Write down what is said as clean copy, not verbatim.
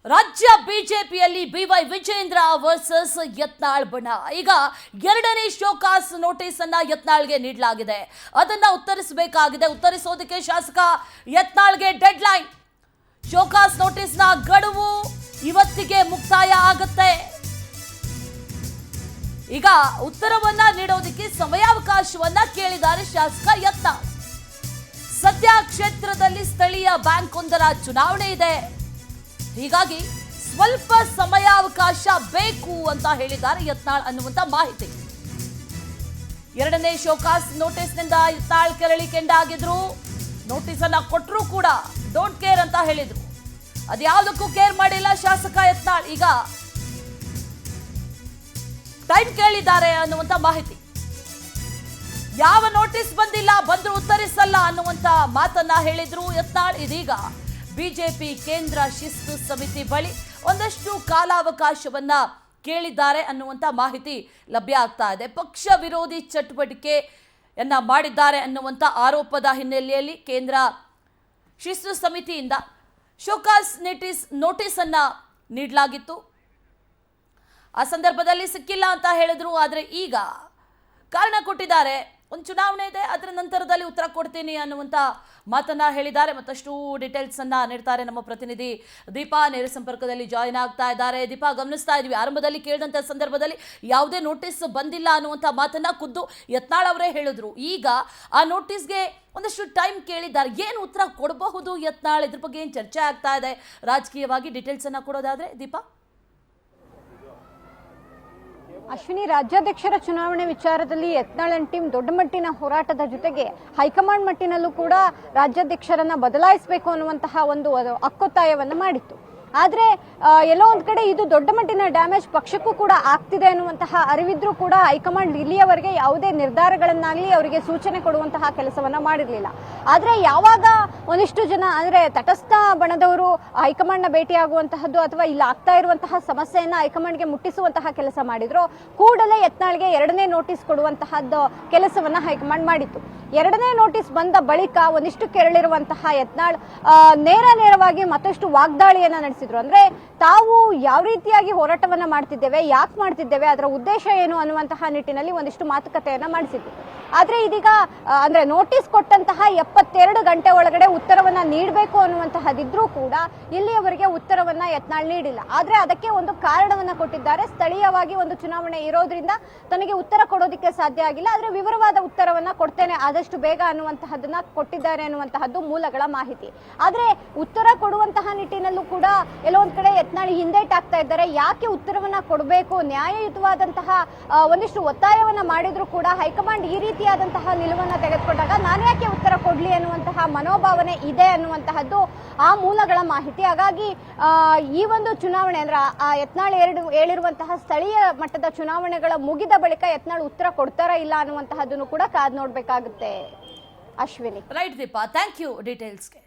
ರಾಜ್ಯ ಬಿಜೆಪಿಯಲ್ಲಿ B Y Vijendra versus Yatnal ಬಣ. ಈಗ ಎರಡನೇ ಶೋಕಾಸ್ ನೋಟಿಸ್ ಅನ್ನ ಯತ್ನಾಳ್ಗೆ ನೀಡಲಾಗಿದೆ. ಅದನ್ನ ಉತ್ತರಿಸಬೇಕಾಗಿದೆ. ಉತ್ತರಿಸೋದಕ್ಕೆ ಶಾಸಕ ಯತ್ನಾಳ್ಗೆ ಡೆಡ್ ಲೈನ್. ಶೋಕಾಸ್ ನೋಟಿಸ್ನ ಗಡುವು ಇವತ್ತಿಗೆ ಮುಕ್ತಾಯ ಆಗುತ್ತೆ. ಈಗ ಉತ್ತರವನ್ನ ನೀಡೋದಕ್ಕೆ ಸಮಯಾವಕಾಶವನ್ನ ಕೇಳಿದ್ದಾರೆ ಶಾಸಕ ಯತ್ನಾಳ್. ಸದ್ಯ ಕ್ಷೇತ್ರದಲ್ಲಿ ಸ್ಥಳೀಯ ಬ್ಯಾಂಕ್ ಒಂದರ ಚುನಾವಣೆ ಇದೆ. ಹೀಗಾಗಿ ಸ್ವಲ್ಪ ಸಮಯಾವಕಾಶ ಬೇಕು ಅಂತ ಹೇಳಿದ್ದಾರೆ ಯತ್ನಾಳ್ ಅನ್ನುವಂತ ಮಾಹಿತಿ. ಎರಡನೇ ಶೋಕಾಸ್ ನೋಟಿಸ್ನಿಂದ ಯತ್ನಾಳ್ ಕೆರಳಿ ಕೆಂಡಾಗಿದ್ರು. ನೋಟಿಸ್ ಅನ್ನ ಕೊಟ್ಟರು ಕೂಡ ಡೋಂಟ್ ಕೇರ್ ಅಂತ ಹೇಳಿದ್ರು. ಅದ್ಯಾವುದಕ್ಕೂ ಕೇರ್ ಮಾಡಿಲ್ಲ ಶಾಸಕ ಯತ್ನಾಳ್. ಈಗ ಟೈಮ್ ಕೇಳಿದ್ದಾರೆ ಅನ್ನುವಂತ ಮಾಹಿತಿ. ಯಾವ ನೋಟಿಸ್ ಬಂದಿಲ್ಲ, ಬಂದ್ರು ಉತ್ತರಿಸಲ್ಲ ಅನ್ನುವಂತ ಮಾತನ್ನ ಹೇಳಿದ್ರು ಯತ್ನಾಳ್. ಇದೀಗ ಬಿಜೆಪಿ ಕೇಂದ್ರ ಶಿಸ್ತು ಸಮಿತಿ ಬಳಿ ಒಂದಷ್ಟು ಕಾಲಾವಕಾಶವನ್ನ ಕೇಳಿದ್ದಾರೆ ಅನ್ನುವಂತ ಮಾಹಿತಿ ಲಭ್ಯ ಆಗ್ತಾ ಇದೆ. ಪಕ್ಷ ವಿರೋಧಿ ಚಟುವಟಿಕೆಯನ್ನ ಮಾಡಿದ್ದಾರೆ ಅನ್ನುವಂತ ಆರೋಪದ ಹಿನ್ನೆಲೆಯಲ್ಲಿ ಕೇಂದ್ರ ಶಿಸ್ತು ಸಮಿತಿಯಿಂದ ಶೋಕಾಸ್ ನೋಟಿಸ್ ಅನ್ನ ನೀಡಲಾಗಿತ್ತು. ಆ ಸಂದರ್ಭದಲ್ಲಿ ಸಿಕ್ಕಿಲ್ಲ ಅಂತ ಹೇಳಿದ್ರು. ಆದರೆ ಈಗ ಕಾರಣ ಕೊಟ್ಟಿದ್ದಾರೆ. ಒಂದು ಚುನಾವಣೆ ಇದೆ, ಅದರ ನಂತರದಲ್ಲಿ ಉತ್ತರ ಕೊಡ್ತೀನಿ ಅನ್ನುವಂಥ ಮಾತನ್ನ ಹೇಳಿದ್ದಾರೆ. ಮತ್ತಷ್ಟು ಡೀಟೇಲ್ಸ್ ಅನ್ನ ನೀಡ್ತಾರೆ ನಮ್ಮ ಪ್ರತಿನಿಧಿ ದೀಪಾ. ನೇರ ಸಂಪರ್ಕದಲ್ಲಿ ಜಾಯಿನ್ ಆಗ್ತಾ ಇದ್ದಾರೆ. ದೀಪಾ, ಗಮನಿಸ್ತಾ ಇದ್ವಿ ಆರಂಭದಲ್ಲಿ ಕೇಳಿದಂಥ ಸಂದರ್ಭದಲ್ಲಿ ಯಾವುದೇ ನೋಟಿಸ್ ಬಂದಿಲ್ಲ ಅನ್ನುವಂಥ ಮಾತನ್ನ ಖುದ್ದು ಯತ್ನಾಳ್ ಅವರೇ ಹೇಳಿದ್ರು. ಈಗ ಆ ನೋಟಿಸ್ಗೆ ಒಂದಷ್ಟು ಟೈಮ್ ಕೇಳಿದ್ದಾರೆ. ಏನು ಉತ್ತರ ಕೊಡಬಹುದು ಯತ್ನಾಳ್? ಇದ್ರ ಬಗ್ಗೆ ಏನು ಚರ್ಚೆ ಆಗ್ತಾ ಇದೆ ರಾಜಕೀಯವಾಗಿ? ಡೀಟೇಲ್ಸ್ ಅನ್ನ ಕೊಡೋದಾದ್ರೆ ದೀಪಾ. ಅಶ್ವಿನಿ, ರಾಜ್ಯಾಧ್ಯಕ್ಷರ ಚುನಾವಣೆ ವಿಚಾರದಲ್ಲಿ ಯತ್ನಾಳ್ ಟೀಮ್ ದೊಡ್ಡ ಮಟ್ಟಿನ ಹೋರಾಟದ ಜೊತೆಗೆ ಹೈಕಮಾಂಡ್ ಮಟ್ಟಿನಲ್ಲೂ ಕೂಡ ರಾಜ್ಯಾಧ್ಯಕ್ಷರನ್ನ ಬದಲಾಯಿಸಬೇಕು ಅನ್ನುವಂತಹ ಒಂದು ಹಕ್ಕೊತ್ತಾಯವನ್ನು ಮಾಡಿತ್ತು. ಆದ್ರೆ ಎಲ್ಲೋ ಒಂದ್ ಕಡೆ ಇದು ದೊಡ್ಡ ಮಟ್ಟಿನ ಡ್ಯಾಮೇಜ್ ಪಕ್ಷಕ್ಕೂ ಕೂಡ ಆಗ್ತಿದೆ ಅನ್ನುವಂತಹ ಅರಿವಿದ್ರೂ ಕೂಡ ಹೈಕಮಾಂಡ್ ಇಲ್ಲಿಯವರೆಗೆ ಯಾವುದೇ ನಿರ್ಧಾರಗಳನ್ನಾಗ್ಲಿ ಅವರಿಗೆ ಸೂಚನೆ ಕೊಡುವಂತಹ ಕೆಲಸವನ್ನ ಮಾಡಿರಲಿಲ್ಲ. ಆದ್ರೆ ಯಾವಾಗ ಒಂದಿಷ್ಟು ಜನ ಅಂದ್ರೆ ತಟಸ್ಥ ಬಣದವರು ಹೈಕಮಾಂಡ್ ನ ಭೇಟಿಯಾಗುವಂತಹದ್ದು ಅಥವಾ ಇಲ್ಲಿ ಆಗ್ತಾ ಇರುವಂತಹ ಸಮಸ್ಯೆಯನ್ನ ಹೈಕಮಾಂಡ್ಗೆ ಮುಟ್ಟಿಸುವಂತಹ ಕೆಲಸ ಮಾಡಿದ್ರು, ಕೂಡಲೇ ಯತ್ನಾಳ್ಗೆ ಎರಡನೇ ನೋಟಿಸ್ ಕೊಡುವಂತಹದ್ದು ಕೆಲಸವನ್ನ ಹೈಕಮಾಂಡ್ ಮಾಡಿತ್ತು. ಎರಡನೇ ನೋಟಿಸ್ ಬಂದ ಬಳಿಕ ಒಂದಿಷ್ಟು ಕೆರಳಿರುವಂತಹ ಯತ್ನಾಳ್ ನೇರವಾಗಿ ಮತ್ತಷ್ಟು ವಾಗ್ದಾಳಿಯನ್ನ ನಡೆಸಿದ್ರು. ಅಂದ್ರೆ ತಾವು ಯಾವ ರೀತಿಯಾಗಿ ಹೋರಾಟವನ್ನ ಮಾಡ್ತಿದ್ದೇವೆ, ಯಾಕೆ ಮಾಡ್ತಿದ್ದೇವೆ, ಅದರ ಉದ್ದೇಶ ಏನು ಅನ್ನುವಂತಹ ನಿಟ್ಟಿನಲ್ಲಿ ಒಂದಿಷ್ಟು ಮಾತುಕತೆಯನ್ನ ಮಾಡಿಸಿದ್ರು. ಆದ್ರೆ ಇದೀಗ ಅಂದ್ರೆ ನೋಟಿಸ್ ಕೊಟ್ಟಂತಹ 72 ಗಂಟೆ ಒಳಗಡೆ ಉತ್ತರವನ್ನ ನೀಡಬೇಕು ಅನ್ನುವಂತಹದಿದ್ರೂ ಕೂಡ ಇಲ್ಲಿಯವರೆಗೆ ಉತ್ತರವನ್ನ ಯತ್ನಾಳ್ ನೀಡಿಲ್ಲ. ಆದ್ರೆ ಅದಕ್ಕೆ ಒಂದು ಕಾರಣವನ್ನ ಕೊಟ್ಟಿದ್ದಾರೆ. ಸ್ಥಳೀಯವಾಗಿ ಒಂದು ಚುನಾವಣೆ ಇರೋದ್ರಿಂದ ತನಗೆ ಉತ್ತರ ಕೊಡೋದಕ್ಕೆ ಸಾಧ್ಯ ಆಗಿಲ್ಲ, ಆದ್ರೆ ವಿವರವಾದ ಉತ್ತರವನ್ನ ಕೊಡ್ತೇನೆ ಆದಷ್ಟು ಬೇಗ ಅನ್ನುವಂತಹದನ್ನ ಕೊಟ್ಟಿದ್ದಾರೆ ಅನ್ನುವಂತಹದ್ದು ಮೂಲಗಳ ಮಾಹಿತಿ. ಆದ್ರೆ ಉತ್ತರ ಕೊಡುವಂತಹ ನಿಟ್ಟಿನಲ್ಲೂ ಕೂಡ ಎಲ್ಲೋ ಒಂದ್ ಕಡೆ ಯತ್ನಾಳ್ ಹಿಂದೇಟಾಗ್ತಾ ಇದ್ದಾರೆ. ಯಾಕೆ ಉತ್ತರವನ್ನ ಕೊಡಬೇಕು, ನ್ಯಾಯಯುತವಾದಂತಹ ಒಂದಿಷ್ಟು ಒತ್ತಾಯವನ್ನ ಮಾಡಿದ್ರು ಕೂಡ ಹೈಕಮಾಂಡ್ ಈ ರೀತಿಯಾದಂತಹ ನಿಲುವನ್ನ ತೆಗೆದುಕೊಂಡಾಗ ನಾನು ಯಾಕೆ ಉತ್ತರ ಕೊಡ್ಲಿ ಅನ್ನುವಂತಹ ಮನೋಭಾವನೆ ಇದೆ ಅನ್ನುವಂತಹದ್ದು ಆ ಮೂಲಗಳ ಮಾಹಿತಿ. ಹಾಗಾಗಿ ಈ ಒಂದು ಚುನಾವಣೆ ಅಂದ್ರೆ ಯತ್ನಾಳ್ ಹೇಳಿರುವಂತಹ ಸ್ಥಳೀಯ ಮಟ್ಟದ ಚುನಾವಣೆಗಳ ಮುಗಿದ ಬಳಿಕ ಯತ್ನಾಳ್ ಉತ್ತರ ಕೊಡ್ತಾರಾ ಇಲ್ಲ ಅನ್ನುವಂತಹದ್ದನ್ನು ಕೂಡ ಕಾದ್ ನೋಡ್ಬೇಕಾಗುತ್ತೆ. Ashwini. Right Deepa, thank you ಡೀಟೇಲ್ಸ್ಗೆ.